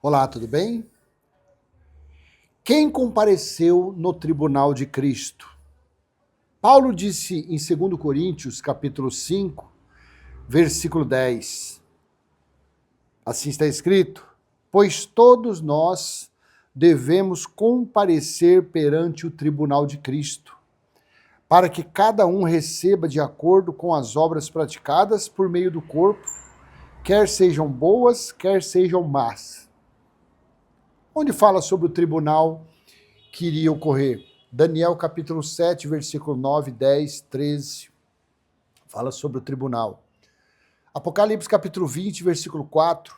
Olá, tudo bem? Quem compareceu no tribunal de Cristo? Paulo disse em 2 Coríntios, capítulo 5, versículo 10. Assim está escrito: pois todos nós devemos comparecer perante o tribunal de Cristo, para que cada um receba de acordo com as obras praticadas por meio do corpo, quer sejam boas, quer sejam más. Onde fala sobre o tribunal que iria ocorrer? Daniel capítulo 7, versículo 9, 10, 13, fala sobre o tribunal. Apocalipse capítulo 20, versículo 4,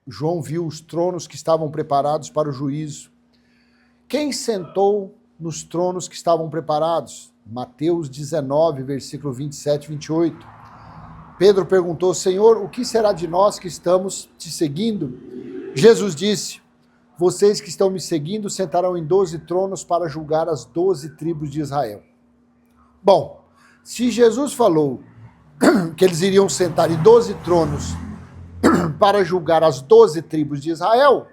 João viu os tronos que estavam preparados para o juízo. Quem sentou nos tronos que estavam preparados? Mateus 19, versículo 27 e 28. Pedro perguntou: Senhor, o que será de nós que estamos te seguindo? Jesus disse: vocês que estão me seguindo sentarão em 12 tronos para julgar as 12 tribos de Israel. Bom, se Jesus falou que eles iriam sentar em 12 tronos para julgar as 12 tribos de Israel,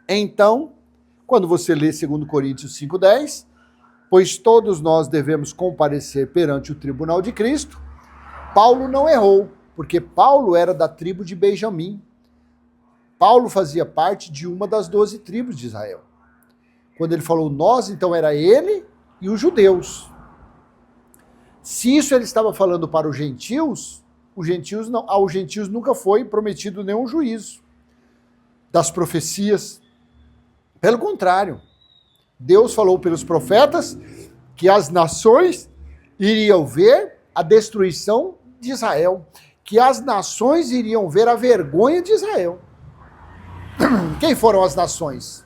então, quando você lê 2 Coríntios 5,10, pois todos nós devemos comparecer perante o tribunal de Cristo, Paulo não errou, porque Paulo era da tribo de Benjamim. Paulo fazia parte de uma das 12 tribos de Israel. Quando ele falou nós, então era ele e os judeus. Se isso ele estava falando para os gentios aos gentios nunca foi prometido nenhum juízo das profecias. Pelo contrário, Deus falou pelos profetas que as nações iriam ver a destruição de Israel, que as nações iriam ver a vergonha de Israel. Quem foram as nações?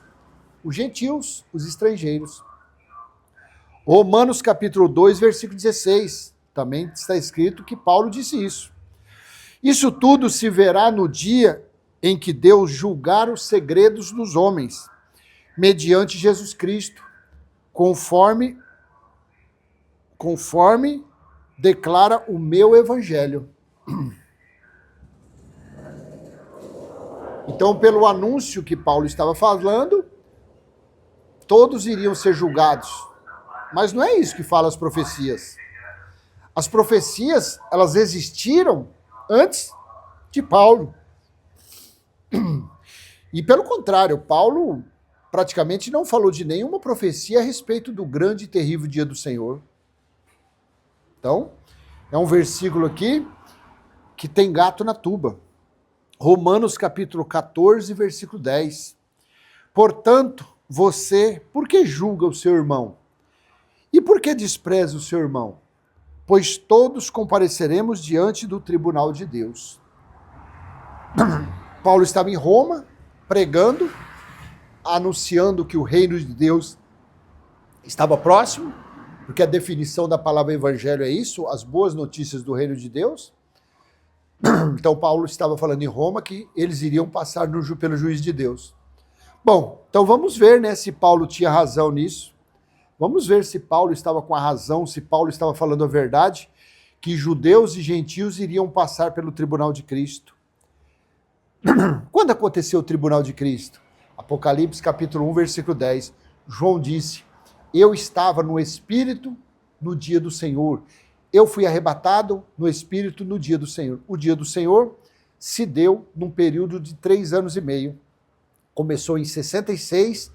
Os gentios, os estrangeiros. Romanos capítulo 2, versículo 16. Também está escrito que Paulo disse isso. Isso tudo se verá no dia em que Deus julgar os segredos dos homens, mediante Jesus Cristo, conforme declara o meu evangelho. Então, pelo anúncio que Paulo estava falando, todos iriam ser julgados. Mas não é isso que fala as profecias. As profecias, elas existiram antes de Paulo. E pelo contrário, Paulo praticamente não falou de nenhuma profecia a respeito do grande e terrível dia do Senhor. Então, é um versículo aqui que tem gato na tuba. Romanos capítulo 14, versículo 10. Portanto, você, por que julga o seu irmão? E por que despreza o seu irmão? Pois todos compareceremos diante do tribunal de Deus. Paulo estava em Roma, pregando, anunciando que o reino de Deus estava próximo, porque a definição da palavra evangelho é isso, as boas notícias do reino de Deus. Então Paulo estava falando em Roma que eles iriam passar pelo juiz de Deus. Bom, então vamos ver, né, se Paulo tinha razão nisso. Vamos ver se Paulo estava com a razão, se Paulo estava falando a verdade, que judeus e gentios iriam passar pelo tribunal de Cristo. Quando aconteceu o tribunal de Cristo? Apocalipse capítulo 1, versículo 10. João disse: eu estava no Espírito no dia do Senhor. Eu fui arrebatado no Espírito no dia do Senhor. O dia do Senhor se deu num período de 3 anos e meio. Começou em 66,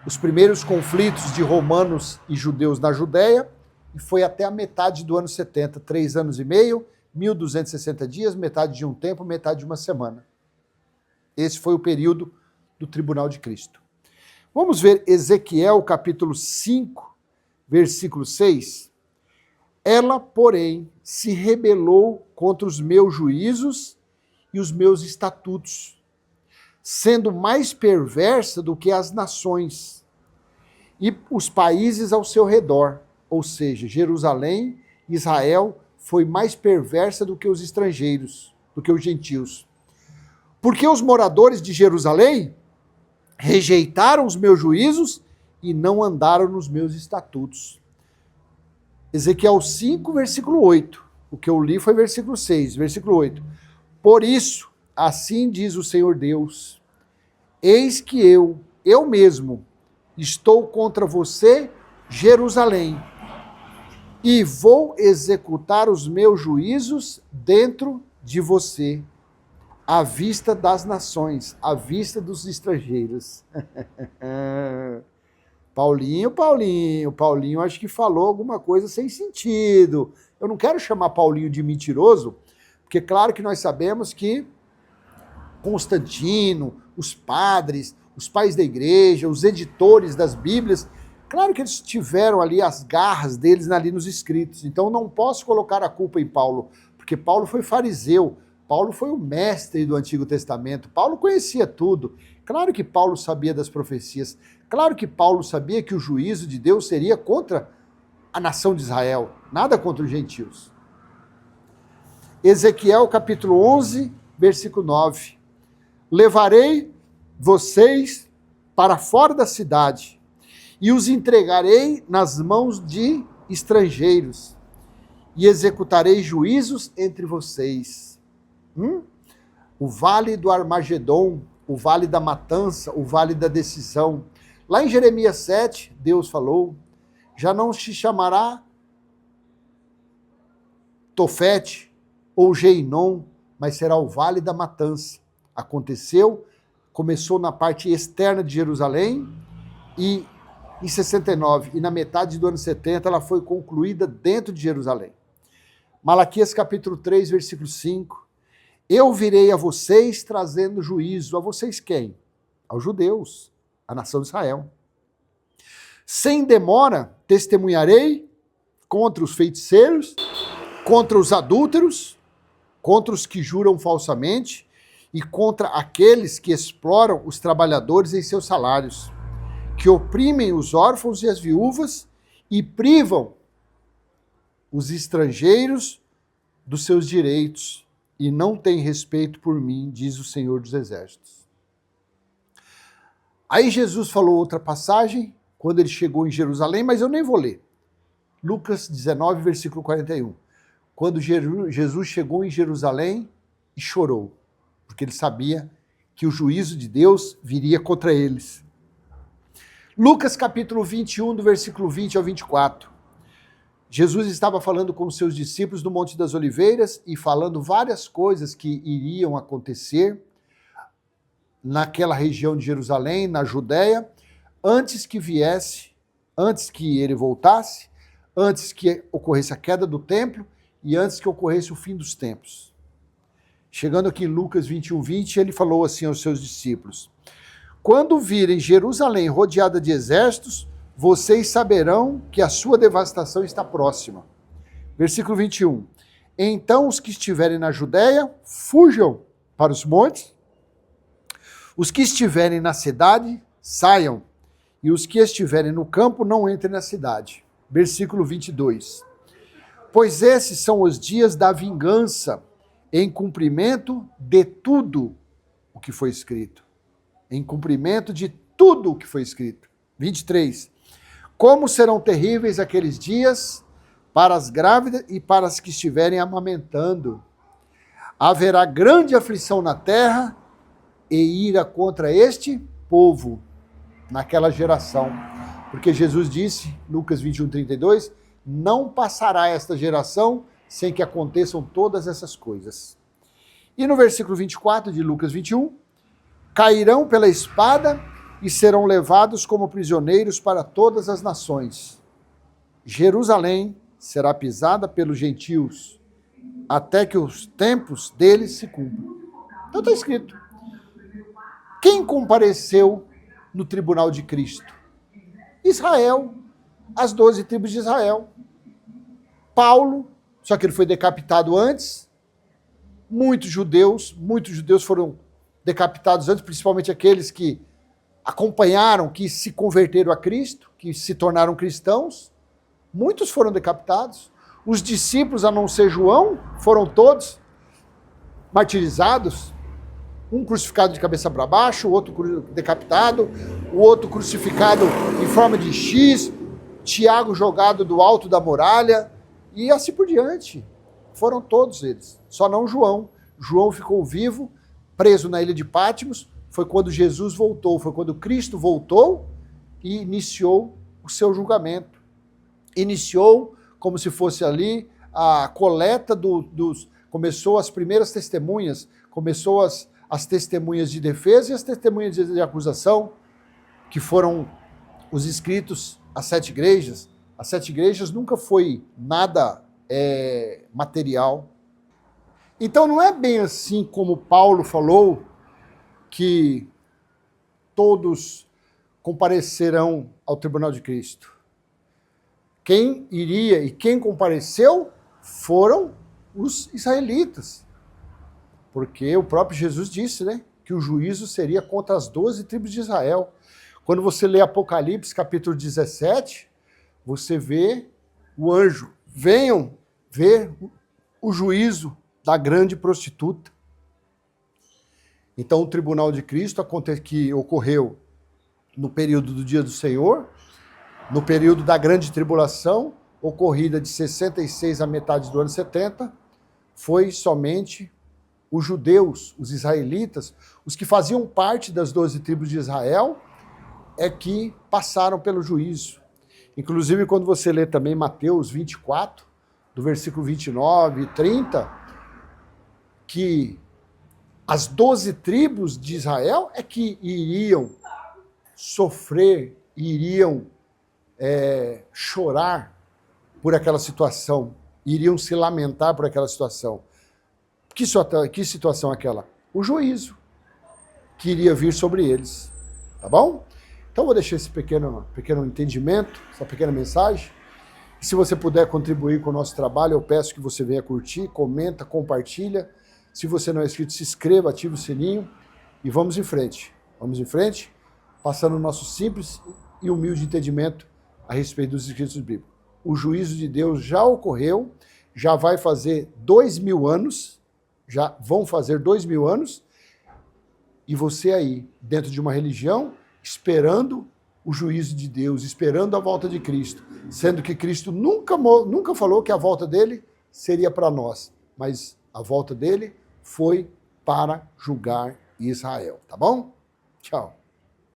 os primeiros conflitos de romanos e judeus na Judéia, e foi até a metade do ano 70, 3 anos e meio, 1260 dias, metade de um tempo, metade de uma semana. Esse foi o período do tribunal de Cristo. Vamos ver Ezequiel capítulo 5, versículo 6. Ela, porém, se rebelou contra os meus juízos e os meus estatutos, sendo mais perversa do que as nações e os países ao seu redor, ou seja, Jerusalém, Israel, foi mais perversa do que os estrangeiros, do que os gentios. Porque os moradores de Jerusalém rejeitaram os meus juízos e não andaram nos meus estatutos. Ezequiel 5, versículo 8. O que eu li foi versículo 6, versículo 8. Por isso, assim diz o Senhor Deus, eis que eu mesmo, estou contra você, Jerusalém, e vou executar os meus juízos dentro de você, à vista das nações, à vista dos estrangeiros. Paulinho, acho que falou alguma coisa sem sentido. Eu não quero chamar Paulinho de mentiroso, porque claro que nós sabemos que Constantino, os padres, os pais da igreja, os editores das Bíblias, claro que eles tiveram ali as garras deles ali nos escritos. Então não posso colocar a culpa em Paulo, porque Paulo foi fariseu, Paulo foi o mestre do Antigo Testamento, Paulo conhecia tudo. Claro que Paulo sabia das profecias, claro que Paulo sabia que o juízo de Deus seria contra a nação de Israel, nada contra os gentios. Ezequiel capítulo 11, versículo 9. Levarei vocês para fora da cidade e os entregarei nas mãos de estrangeiros e executarei juízos entre vocês. O vale do Armagedon, o vale da matança, o vale da decisão. Lá em Jeremias 7, Deus falou, já não se chamará Tofete ou Geinom, mas será o vale da matança. Começou na parte externa de Jerusalém e em 69, e na metade do ano 70 ela foi concluída dentro de Jerusalém. Malaquias capítulo 3, versículo 5, eu virei a vocês trazendo juízo. A vocês quem? Aos judeus, a nação de Israel. Sem demora, testemunharei contra os feiticeiros, contra os adúlteros, contra os que juram falsamente e contra aqueles que exploram os trabalhadores em seus salários, que oprimem os órfãos e as viúvas e privam os estrangeiros dos seus direitos e não têm respeito por mim, diz o Senhor dos Exércitos. Aí Jesus falou outra passagem, quando ele chegou em Jerusalém, mas eu nem vou ler. Lucas 19, versículo 41. Quando Jesus chegou em Jerusalém e chorou, porque ele sabia que o juízo de Deus viria contra eles. Lucas capítulo 21, do versículo 20 ao 24. Jesus estava falando com os seus discípulos no Monte das Oliveiras e falando várias coisas que iriam acontecer naquela região de Jerusalém, na Judéia, antes que ele voltasse, antes que ocorresse a queda do templo e antes que ocorresse o fim dos tempos. Chegando aqui em Lucas 21, 20, ele falou assim aos seus discípulos, quando virem Jerusalém rodeada de exércitos, vocês saberão que a sua devastação está próxima. Versículo 21. Então os que estiverem na Judéia, fujam para os montes. Os que estiverem na cidade, saiam. E os que estiverem no campo, não entrem na cidade. Versículo 22. Pois esses são os dias da vingança, em cumprimento de tudo o que foi escrito. Em cumprimento de tudo o que foi escrito. 23. Como serão terríveis aqueles dias para as grávidas e para as que estiverem amamentando. Haverá grande aflição na terra e ira contra este povo, naquela geração. Porque Jesus disse, Lucas 21, 32, não passará esta geração sem que aconteçam todas essas coisas. E no versículo 24 de Lucas 21, cairão pela espada e serão levados como prisioneiros para todas as nações. Jerusalém será pisada pelos gentios, até que os tempos deles se cumpram. Então está escrito. Quem compareceu no tribunal de Cristo? Israel, as 12 tribos de Israel. Paulo, só que ele foi decapitado antes. Muitos judeus foram decapitados antes, principalmente aqueles que acompanharam, que se converteram a Cristo, que se tornaram cristãos. Muitos foram decapitados. Os discípulos, a não ser João, foram todos martirizados. Um crucificado de cabeça para baixo, o outro decapitado, o outro crucificado em forma de X, Tiago jogado do alto da muralha, e assim por diante. Foram todos eles, só não João. João ficou vivo, preso na ilha de Patmos, foi quando Jesus voltou, foi quando Cristo voltou e iniciou o seu julgamento. Iniciou como se fosse ali a coleta começou as primeiras testemunhas, começou as testemunhas de defesa e as testemunhas de acusação, que foram os escritos às 7 igrejas. As 7 igrejas nunca foi nada material. Então não é bem assim como Paulo falou, que todos comparecerão ao tribunal de Cristo. Quem iria e quem compareceu foram os israelitas. Porque o próprio Jesus disse, né, que o juízo seria contra as 12 tribos de Israel. Quando você lê Apocalipse, capítulo 17, você vê o anjo, venham ver o juízo da grande prostituta. Então o tribunal de Cristo que ocorreu no período do dia do Senhor, no período da grande tribulação, ocorrida de 66 à metade do ano 70, foi somente os judeus, os israelitas, os que faziam parte das 12 tribos de Israel, é que passaram pelo juízo. Inclusive, quando você lê também Mateus 24, do versículo 29 e 30, que as 12 tribos de Israel é que iriam sofrer, iriam chorar por aquela situação, iriam se lamentar por aquela situação. Que situação é aquela? O juízo que iria vir sobre eles. Tá bom? Então vou deixar esse pequeno entendimento, essa pequena mensagem. E se você puder contribuir com o nosso trabalho, eu peço que você venha curtir, comenta, compartilha. Se você não é inscrito, se inscreva, ative o sininho e vamos em frente. Vamos em frente, passando o nosso simples e humilde entendimento a respeito dos escritos bíblicos. O juízo de Deus já ocorreu, já vai fazer 2000 anos, já vão fazer 2000 anos, e você aí, dentro de uma religião, esperando o juízo de Deus, esperando a volta de Cristo, sendo que Cristo nunca falou que a volta dele seria para nós, mas a volta dele foi para julgar Israel, tá bom? Tchau.